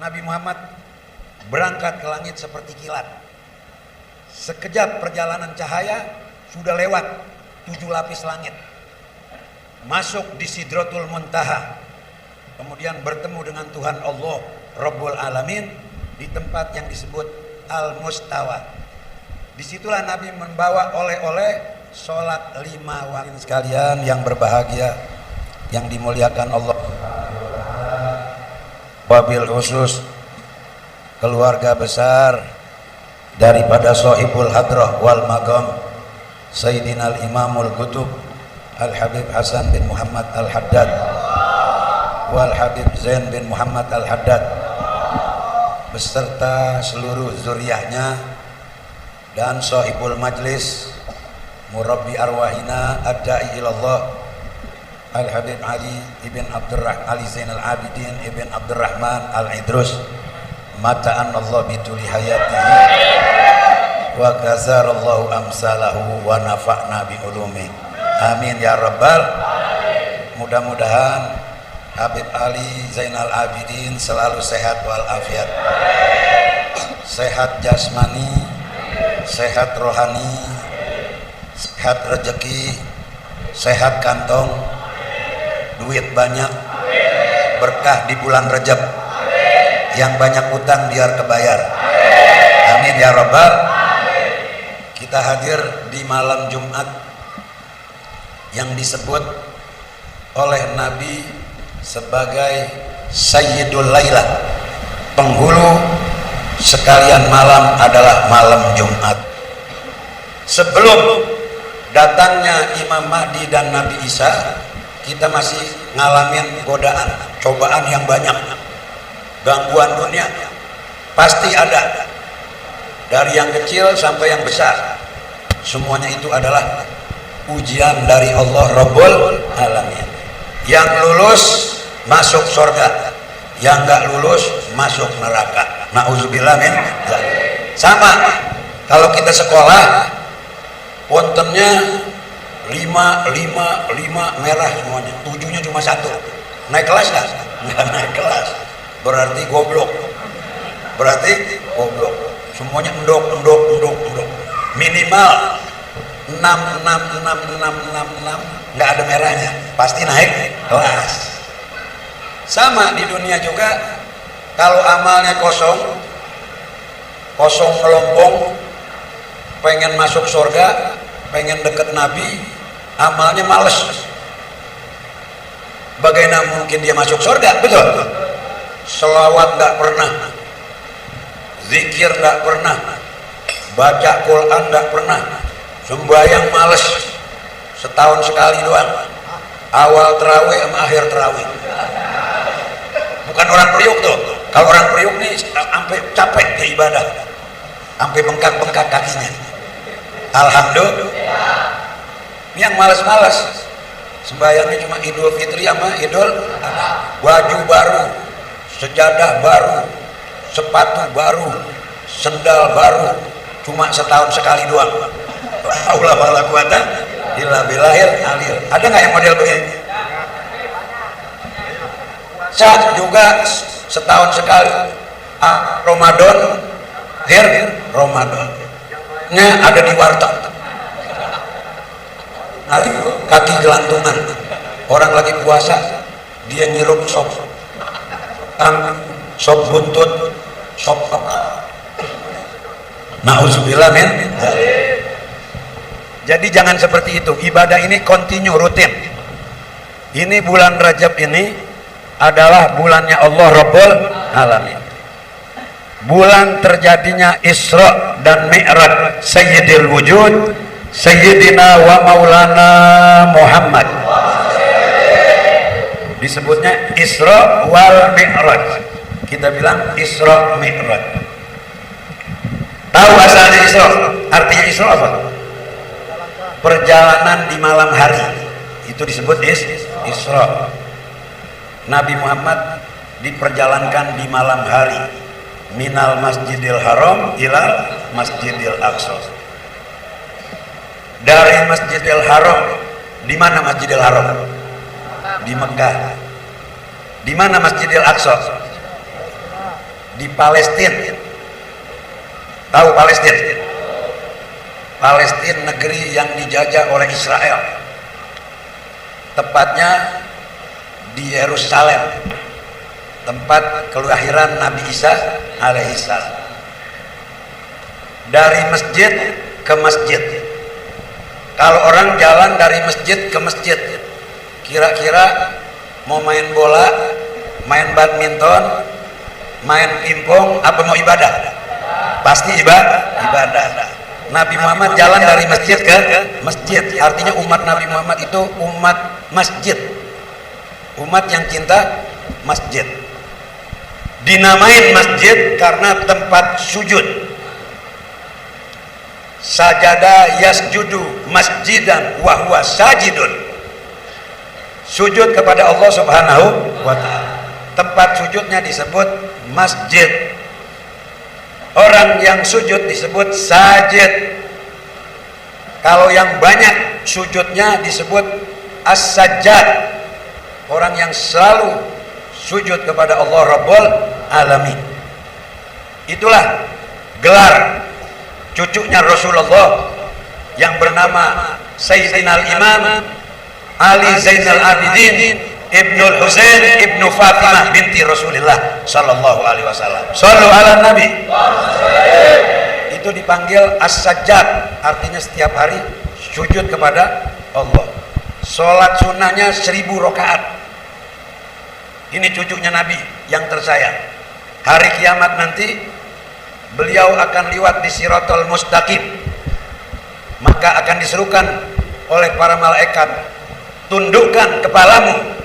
Nabi Muhammad berangkat ke langit seperti kilat. Sekejap perjalanan cahaya sudah lewat 7 lapis langit, masuk di Sidratul Muntaha, kemudian bertemu dengan Tuhan Allah Rabbul Alamin di tempat yang disebut Al-Mustawa. Disitulah Nabi membawa oleh-oleh sholat 5 waktu. Sekalian yang berbahagia, yang dimuliakan Allah, wabil khusus keluarga besar daripada Sohibul Hadrah wal Maqam Sayyidina Al-Imamul Qutub Al-Habib Hasan bin Muhammad Al-Haddad wal Habib Zain bin Muhammad Al-Haddad beserta seluruh zuriyahnya, dan Sohibul Majlis Murabbi Arwahina Ad-Da'i Ilallah Al-Habib Ali ibn Abdurrahman Ali Zainal Abidin ibn Abdurrahman Al-Idrus mata'an Allah bituli hayatihi wa gazarallahu amsalahu wa nafa'na bi ulumi, amin ya rabbal. Mudah-mudahan Habib Ali Zainal Abidin selalu sehat walafiat, sehat jasmani, sehat rohani, sehat rezeki, sehat kantong, duit banyak, berkah di bulan Rajab, yang banyak utang biar kebayar, amin ya rabbal. Kita hadir di malam Jumat yang disebut oleh Nabi sebagai Sayyidul Lailah, penghulu sekalian malam adalah malam Jumat. Sebelum datangnya Imam Mahdi dan Nabi Isa, kita masih ngalamin godaan, cobaan yang banyak, gangguan dunia pasti ada, dari yang kecil sampai yang besar, semuanya itu adalah ujian dari Allah Rabbul Alamin. Yang lulus masuk surga, yang nggak lulus masuk neraka. Nauzubillah min dzalik. Sama kalau kita sekolah, wontennya 5 merah semuanya, 7-nya cuma 1. Naik kelas nggak naik kelas, berarti goblok, semuanya endok. Minimal 6 nggak ada merahnya, pasti naik kelas. Sama di dunia juga, kalau amalnya kosong melompong, pengen masuk surga, pengen deket Nabi, amalnya males, bagaimana mungkin dia masuk surga? Betul. Selawat nggak pernah, zikir nggak pernah, baca Quran nggak pernah, sembahyang males, setahun sekali doang, awal terawih sama akhir terawih. Bukan orang Priuk tuh. Kalau orang Priuk nih sampai capek ke ibadah, sampai bengkak kakinya. Alhamdulillah. Yang malas-malas sembahyangnya cuma Idul Fitri sama Idul Adha, baju baru, sejadah baru, sepatu baru, sendal baru, cuma setahun sekali doang. Aulah wala quwata illa billahil aliyil. Ada nggak yang model begini? Saya juga setahun sekali, Ramadan, Ramadannya ada di warteg. Kaki gelantungan, orang lagi puasa, dia nyirup sop buntut, sop apa? Nauzubillah min. Jadi jangan seperti itu. Ibadah ini kontinu, rutin. Ini bulan Rajab ini adalah bulannya Allah Rabbul Alamin, bulan terjadinya Isra dan Mi'raj Sayyidil Wujud Sayyidina wa Maulana Muhammad. Disebutnya Isra wal Mi'raj, kita bilang Isra Mi'raj. Tahu asalnya Isra? Artinya Isra apa? Perjalanan di malam hari, itu disebut Isra. Nabi Muhammad diperjalankan di malam hari, minal Masjidil Haram ilal Masjidil Aqsa. Dari Masjidil Haram, di mana Masjidil Haram? Di Mekah. Di mana Masjidil Aqsa? di Palestina. Tahu Palestina? Palestina negeri yang dijajah oleh Israel, tepatnya di Yerusalem, tempat kelahiran Nabi Isa alaihissalam. Dari masjid ke masjid, kalau orang jalan dari masjid ke masjid, kira-kira mau main bola, main badminton, main pingpong, apa mau ibadah? Pasti ibadah. Nabi Muhammad jalan dari masjid ke masjid, artinya umat Nabi Muhammad itu umat masjid, umat yang cinta masjid. Dinamain masjid karena tempat sujud. Sajada yasjudu masjidan wa huwa sajidun. Sujud kepada Allah Subhanahu wa ta'ala. Tempat sujudnya disebut masjid. Orang yang sujud disebut sajid. Kalau yang banyak sujudnya disebut as-sajjad. Orang yang selalu sujud kepada Allah Rabbul Alamin. Itulah gelar cucunya Rasulullah yang bernama Sayyidina Al-Imam Ali Zainal Abidin Ibnul Husain Ibnu Fatimah binti Rasulullah sallallahu alaihi wasallam. Shallu ala Nabi. Itu dipanggil as-sajjad, artinya setiap hari sujud kepada Allah. Salat sunnahnya 1000 rakaat. Ini cucunya Nabi yang tersayang. Hari kiamat nanti beliau akan liwat di Siratal Mustaqim, maka akan diserukan oleh para malaikat, tundukkan kepalamu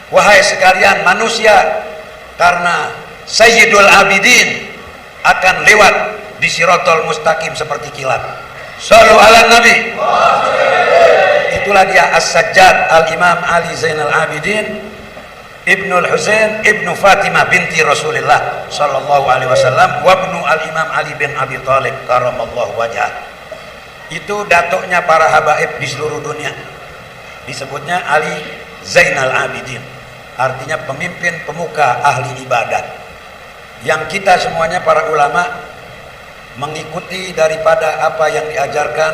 wahai sekalian manusia, karena Sayyidul Abidin akan lewat di Siratal Mustaqim seperti kilat. Shallu ala Nabi. Itulah dia as-sajjad Al-Imam Ali Zainal Abidin Ibnul Husain Ibnu Fatimah binti Rasulullah sallallahu alaihi wasallam wa ibnu Al-Imam Ali bin Abi Thalib karamallahu wajhah. Itu datuknya para habaib di seluruh dunia. Disebutnya Ali Zainal Abidin, artinya pemimpin pemuka ahli ibadah. Yang kita semuanya para ulama mengikuti daripada apa yang diajarkan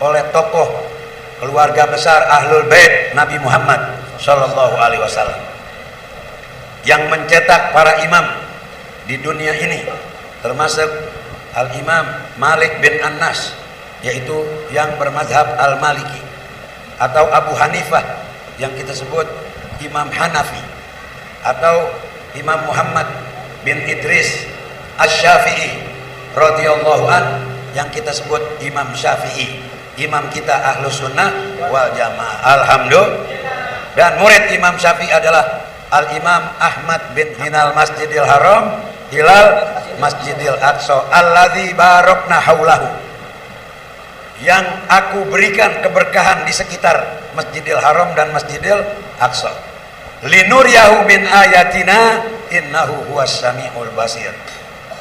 oleh tokoh keluarga besar Ahlul Bait Nabi Muhammad sallallahu alaihi wasallam, yang mencetak para imam di dunia ini, termasuk Al-Imam Malik bin Anas, yaitu yang bermazhab Al-Maliki, atau Abu Hanifah yang kita sebut Imam Hanafi, atau Imam Muhammad bin Idris Asy-Syafi'i radhiyallahu an yang kita sebut Imam Syafi'i, imam kita Ahlus Sunnah wal Jamaah. Alhamdulillah. Dan murid Imam Syafi'i adalah Al-Imam Ahmad bin Minal Masjidil Haram ilal Masjidil Aqsa alladzi barakna haulahu, yang aku berikan keberkahan di sekitar Masjidil Haram dan Masjidil Aqsa. Linuryahu min ayatina innahu huwas samiul basir,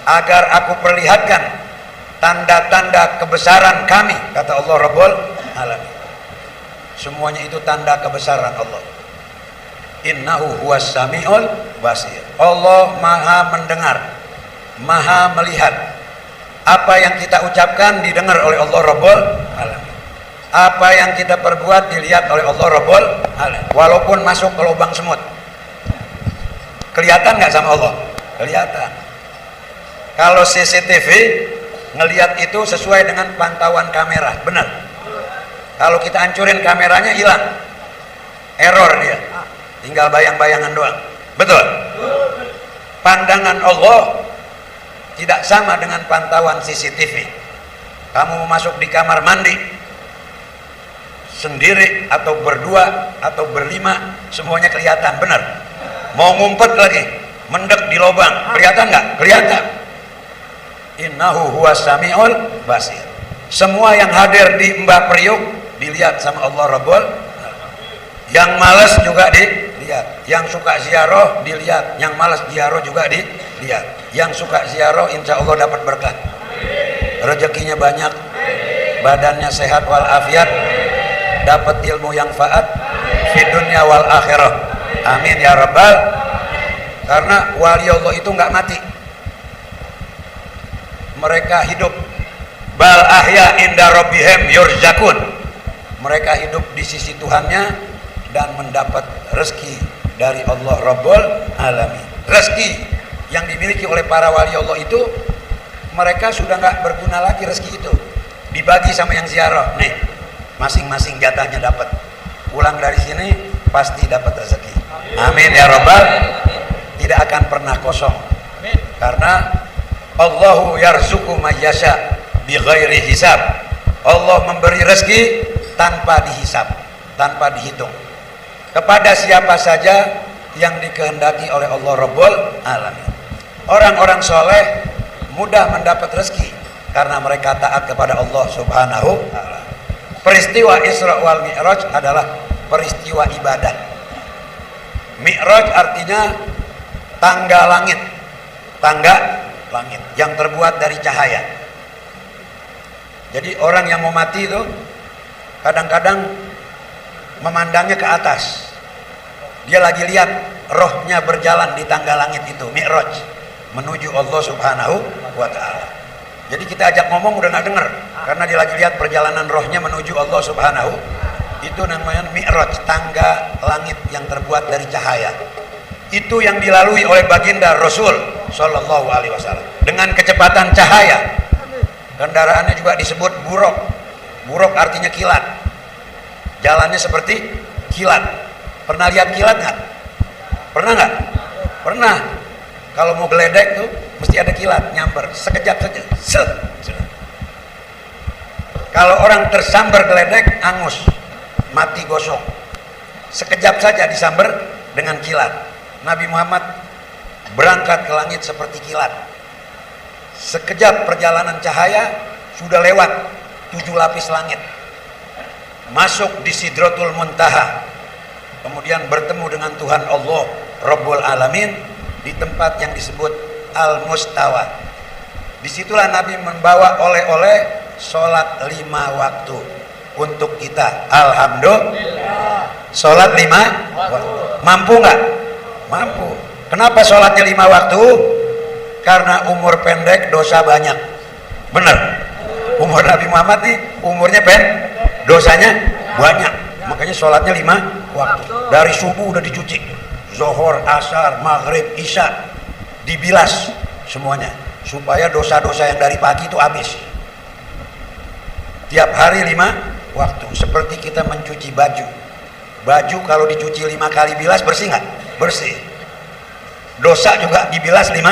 agar aku perlihatkan tanda-tanda kebesaran kami, kata Allah Rabbul Alamin. Semuanya itu tanda kebesaran Allah. Innahu huwas samiul basir. Allah maha mendengar, maha melihat. Apa yang kita ucapkan didengar oleh Allah Rabbul Alamin. Apa yang kita perbuat dilihat oleh Allah Rabbul Alamin. Walaupun masuk ke lubang semut, kelihatan nggak sama Allah? Kelihatan. Kalau CCTV ngelihat itu sesuai dengan pantauan kamera, benar. Kalau kita hancurin kameranya hilang, error dia, tinggal bayang-bayangan doang. Betul? Pandangan Allah tidak sama dengan pantauan CCTV. Kamu mau masuk di kamar mandi sendiri atau berdua atau berlima, semuanya kelihatan, benar. Mau ngumpet lagi, mendek di lubang, kelihatan nggak? Kelihatan. Innahu huwas samiul basir. Semua yang hadir di Mbah Priuk dilihat sama Allah Rabbul. Yang malas juga dilihat, yang suka ziarah dilihat, yang malas ziarah juga dilihat. Yang suka ziarah insya Allah dapat berkah, rezekinya banyak, badannya sehat walafiat, dapat ilmu yang faat fi dunya wal akhirah. Amin ya rabbal. Karena wali Allah itu nggak mati, mereka hidup. Bal ahya inda rabbihim yurzakun, mereka hidup di sisi Tuhannya dan mendapat rezeki dari Allah Rabbul Alamin. Rezeki yang dimiliki oleh para wali Allah itu, mereka sudah nggak berguna lagi rezeki itu, dibagi sama yang ziarah. Nih, masing-masing jatahnya dapat. Pulang dari sini pasti dapat rezeki. Amin ya Rabbal. Tidak akan pernah kosong. Karena Allahu yarzuqu may yasha bighairi hisab. Allah memberi rezeki tanpa dihisab, tanpa dihitung, kepada siapa saja yang dikehendaki oleh Allah Rabbul Alamin. Orang-orang soleh mudah mendapat rezeki karena mereka taat kepada Allah Subhanahu wa Ta'ala. Peristiwa Isra wal Mi'raj adalah peristiwa ibadah. Mi'raj artinya tangga langit, tangga langit yang terbuat dari cahaya. Jadi orang yang mau mati itu kadang-kadang memandangnya ke atas, dia lagi lihat rohnya berjalan di tangga langit itu, Mi'raj, menuju Allah Subhanahu wa Ta'ala. Jadi kita ajak ngomong udah nggak denger, karena dia lagi lihat perjalanan rohnya menuju Allah Subhanahu. Itu namanya Mi'raj, tangga langit yang terbuat dari cahaya. Itu yang dilalui oleh baginda Rasul Shallallahu Alaihi Wasallam dengan kecepatan cahaya. Kendaraannya juga disebut buruk. Buruk artinya kilat. Jalannya seperti kilat. Pernah lihat kilat nggak? Pernah nggak? Pernah. Kalau mau geledek tuh mesti ada kilat nyamber. Sekejap saja. Kalau orang tersambar geledek, angus, mati gosong. Sekejap saja disambar dengan kilat. Nabi Muhammad berangkat ke langit seperti kilat. Sekejap perjalanan cahaya sudah lewat 7 lapis langit, masuk di Sidratul Muntaha, kemudian bertemu dengan Tuhan Allah Rabbul Alamin di tempat yang disebut Al-Mustawa. Disitulah Nabi membawa oleh-oleh sholat 5 waktu untuk kita. Alhamdulillah, sholat 5 waktu. Mampu nggak? Mampu. Kenapa sholatnya 5 waktu? Karena umur pendek, dosa banyak. Benar. Umur Nabi Muhammad nih umurnya pendek, dosanya banyak. Makanya sholatnya 5 waktu. Dari subuh udah dicuci, zuhur, asar, maghrib, isya, dibilas semuanya supaya dosa-dosa yang dari pagi itu habis. Tiap hari 5 waktu. Seperti kita mencuci baju. Baju kalau dicuci 5 kali bilas bersih nggak? Bersih. Dosa juga dibilas 5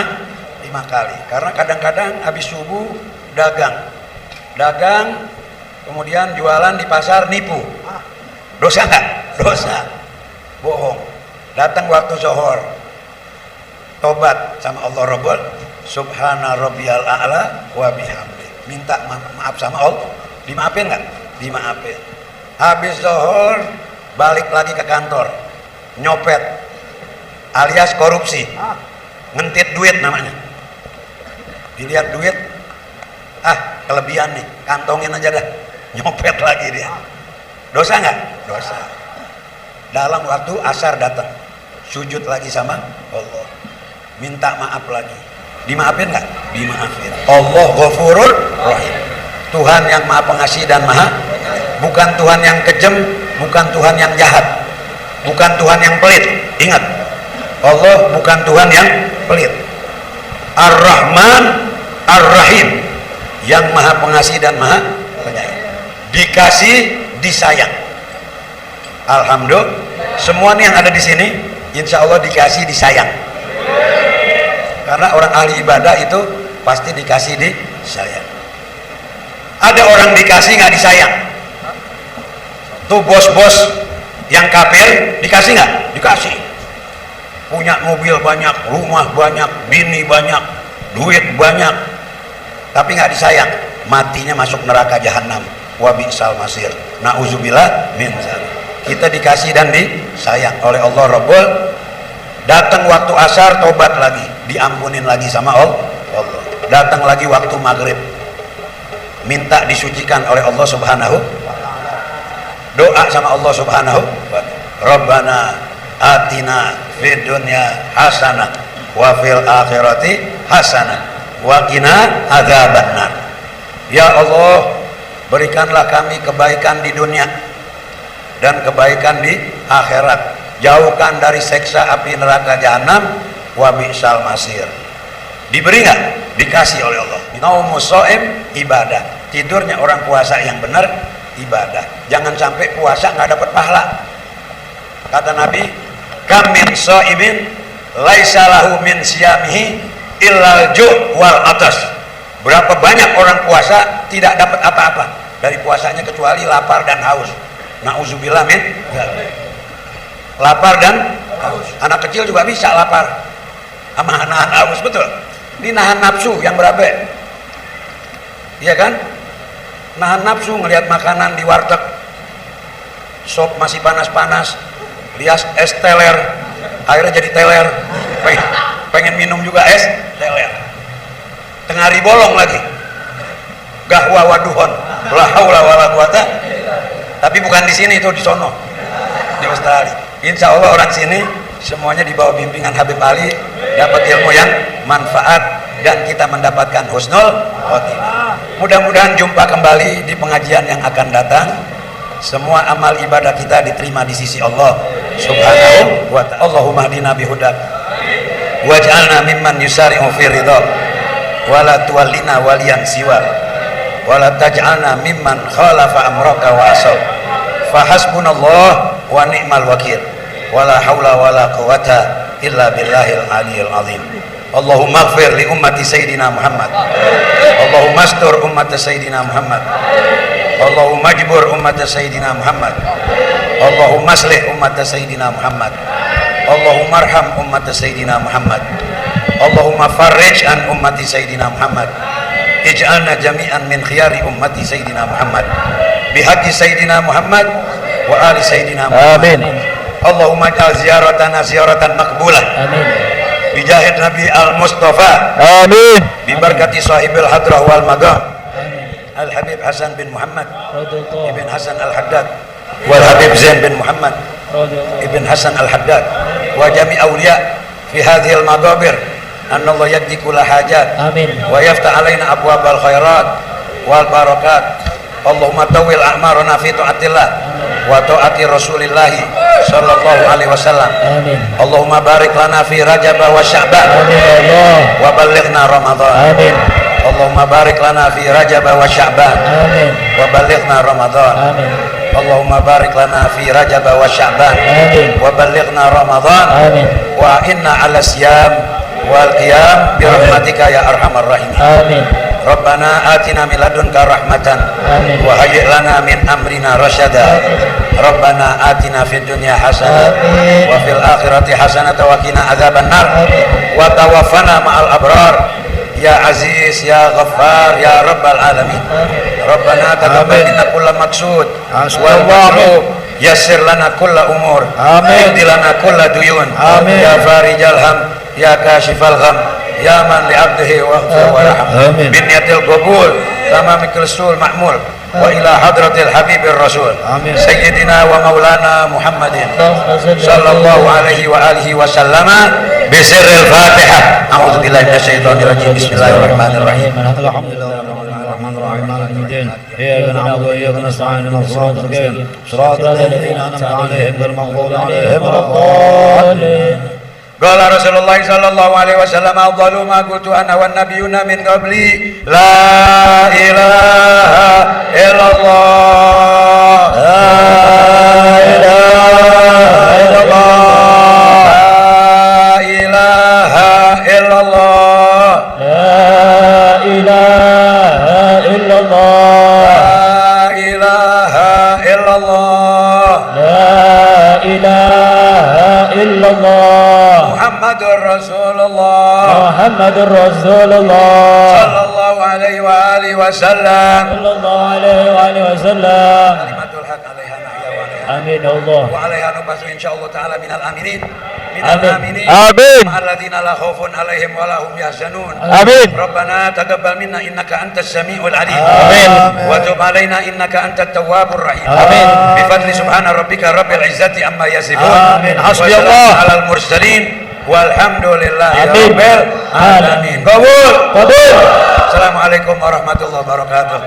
kali. Karena kadang-kadang habis subuh dagang, kemudian jualan di pasar, nipu. Dosa nggak? Dosa. Bohong. Datang waktu zuhur, tobat sama Allah Rabbul Subhana Rabbiyal A'la wa bihamdi. Minta maaf sama Allah. Dimaafin nggak? Dimaafin. Habis zuhur balik lagi ke kantor, nyopet alias korupsi, ngentit duit namanya. Dilihat duit, kelebihan nih, kantongin aja dah, nyopet lagi dia. Dosa nggak? Dosa. Dalam waktu asar datang, sujud lagi sama Allah, minta maaf lagi. Dimaafin nggak? Dimaafin. Allah Ghafurur Rahim, Tuhan yang maha pengasih dan maha, bukan Tuhan yang kejam, bukan Tuhan yang jahat, bukan Tuhan yang pelit. Ingat, Allah bukan Tuhan yang pelit. Ar-Rahman Ar-Rahim, yang maha pengasih dan maha penyayang. Dikasih, disayang. Alhamdulillah, semua nih yang ada di sini insya Allah dikasih, disayang. Karena orang ahli ibadah itu pasti dikasih, disayang. Ada orang dikasih nggak disayang. Tuh bos-bos yang kafir dikasih nggak? Dikasih. Punya mobil banyak, rumah banyak, bini banyak, duit banyak, tapi nggak disayang. Matinya masuk neraka jahanam. Wa bi'sal masir. Nauzubillah min dzalik. Kita dikasih dan disayang oleh Allah Rabbul. Datang waktu asar, tobat lagi, diampunin lagi sama Allah. Datang lagi waktu maghrib, minta disucikan oleh Allah Subhanahu. Doa sama Allah Subhanahu. Rabbana atina fid dunya hasanah wa fil akhirati hasanah wa qina adzabannar. Ya Allah, berikanlah kami kebaikan di dunia dan kebaikan di akhirat. Jauhkan dari seksa api neraka jahanam, wa bi'sal masir. Diberi nggak? Dikasih oleh Allah. Naumus shaim ibadah. Tidurnya orang puasa yang benar ibadah. Jangan sampai puasa nggak dapat pahala. Kata Nabi, kam min shaimin laisa lahu min siyamihi illal ju' wal atas. Berapa banyak orang puasa tidak dapat apa-apa dari puasanya kecuali lapar dan haus. Nauzubillah min lapar dan haus. Anak kecil juga bisa lapar sama nahan haus, betul. Ini nahan nafsu yang berabe, iya kan? Nahan nafsu ngelihat makanan di warteg, sop masih panas-panas, lihat es teler, akhirnya jadi teler, pengen minum juga es teler, tengah hari bolong lagi, gahwa waduhon, la haula wala quwata. Tapi bukan di sini, itu di sono, di Australia. Insya Allah orang sini semuanya di bawah bimbingan Habib Ali, dapat ilmu yang manfaat dan kita mendapatkan husnul khotimah. Mudah-mudahan jumpa kembali di pengajian yang akan datang. Semua amal ibadah kita diterima di sisi Allah Subhanahu wa ta'ala. Allahumma hdina bihudak waj'alna mimman yusari'u fi ridha wa la tuwallina waliyan siwa wa la taj'alna mimman khalafa amraka wa asab. Fa hasbunallah wa ni'mal wakil. Wala haula wala quwata illa billahil aliyil azim. Allahumma ighfir li ummati sayyidina Muhammad. Allahumma astur ummati sayyidina Muhammad. Allahumma ajbur ummati sayyidina Muhammad. Allahumma aslih ummati sayyidina Muhammad. Allahumma arham ummati sayyidina Muhammad. Allahumma farrij an ummati sayyidina Muhammad. Ij'alna jami'an min khiyari ummati sayyidina Muhammad. Bihaqqi sayyidina Muhammad wa ali sayyidina Muhammad. Amin. Allahumma ja'al ziyaratana ziyaratan maqbulah. Amin. Bijahid Nabi Al-Mustafa. Amin. Bibarkati sahibil hadrah wal maqam. Al-Habib Hasan bin Muhammad Ibn Hasan Al-Haddad wal Habib Zain bin Muhammad Ibn Hasan Al-Haddad wa jami' awliya fi hadhil maqabir anna Allah yaqdi kulla hajat. Amin. Wa yaftah alaina abwabal khairat wal barakat. Allahumma tawil a'marana fi ta'atillah wa ta'ati Rasulillah sallallahu alaihi wasallam. Amin. Allahumma barik lana fi Rajab wa Sya'ban. Amin Allah. Wa ballighna Ramadan. Amin. Allahumma barik lana fi Rajab wa Sya'ban. Amin. Wa ballighna Ramadan. Amin. Allahumma barik lana fi Rajab wa Sya'ban. Amin. Wa ballighna Ramadan. Amin. Wa inna 'ala siyam wal qiyam bi rahmatika ya arhamar rahimin. Amin. Rabbana atina min ladunka rahmatan wa hayyi' lana min amrina rasyada. Rabbana atina fid dunya hasanah wa fil akhirati hasanah wa qina adzabannar wa tawaffana ma'al abrar ya aziz ya ghaffar ya rabbal alamin. Rabbana taqabbal minna kulla maqsud wal matlub yassir lana kulla umur iqdi lana kulla duyun ya farijal ham ya kashifal gham ya man li'abdihi waghfir warham bin niyatil qabul tamamikul sul ma'mul wa ila hadratil habibir rasul sayyidina wa maulana Muhammadin sallallahu alaihi wa alihi wa sallama bi sirril fatihah. A'udzu billahi minasyaitonir rajim. Bismillahirrahmanirrahim. Alhamdulillahirrahmanirrahim. Iyyaka na'budu wa iyyaka nasta'in. Ihdinas siratal mustaqim. Siratal ladzina an'amta 'alaihim ghairil maghdubi 'alaihim waladdallin. Qala Rasulullah sallallahu alaihi wasallam afdalu ma qultu ana wan nabiyyuna min qabli la ilaha illallah la ilaha illallah la ilaha illallah la ilaha illallah la ilaha illallah la ilaha illallah Muhammadur Rasulullah Muhammadur Rasulullah sallallahu alaihi wa alihi wasallam sallallahu alaihi wa alihi wasallam. Kalimatul haq 'alaiha nahya wa 'alaiha amin Allah wa 'alaiha nubasu insyaallah taala minal aminin minal aminin amin alladzina la khaufun 'alaihim wa la hum yahzanun amin. Rabbana taqabbal minna innaka antas samiul 'alim amin wa tub 'alaina innaka antat tawwabur rahim amin. Bi fadli subhana rabbika rabbil izzati amma yasifun amin. Hasbiyallah 'alal mursalin Walhamdulillahirabbil alamin. Qabul. Kabul. Assalamualaikum warahmatullahi wabarakatuh.